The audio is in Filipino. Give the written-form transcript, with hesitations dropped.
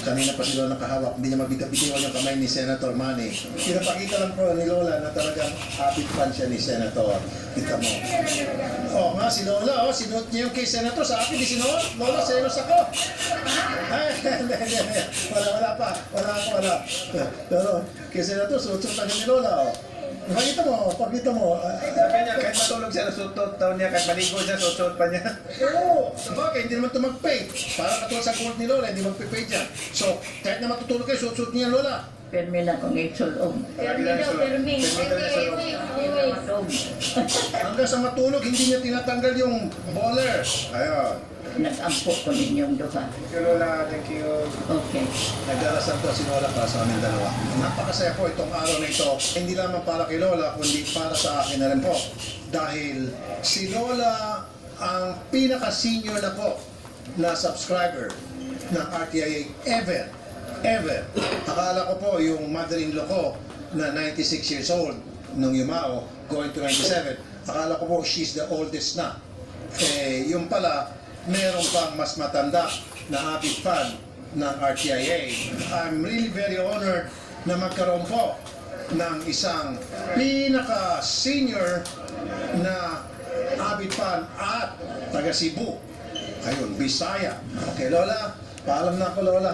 Kanina pa si Lola nakahawak, hindi niya mabitiwan yung kamay ni Senator Manny. Pinapakita lang po ni Lola na talagang avid fan siya ni Senator. Kita mo. Oh, nga si Lola, sinuot niya yung kay Senator. Sa akin, di sinuot. Lola, selos ako. Ay, hindi. Wala pa. Pero kay Senator, suot-suot ni Lola, Pakita mo. Sabi niya, kahit matulog siya, sutot daw niya, kahit maligo siya, sutot pa niya. Oo, sabagay, hindi naman ito mag-pay. Para katulad sa gold ni Lola, hindi mag-pay dyan. So, kahit na matutulog kayo, suot-suot niya Lola. Permi na kung isulong. Permi. Hanggang sa matulog, hindi niya tinatanggal yung baller. Ayun. Nag-ampo ko ninyong duha. Thank you, Lola. Thank you. Okay. Nagdarasal po si Lola para sa aming dalawa. Napakasaya po itong araw na ito. Hindi lamang para kay Lola, kundi para sa akin na rin po. Dahil si Lola ang pinaka-senior na po na subscriber ng RTIA ever. Akala ko po yung mother-in-law ko na 96 years old nung yumao, going to 97. Akala ko po she's the oldest na. Yung pala, meron pang mas matanda na avid fan ng RTIA. I'm really very honored na magkaroon po ng isang pinaka-senior na avid fan at taga Cebu. Ayun, Bisaya. Okay, Lola, paalam na ako, Lola.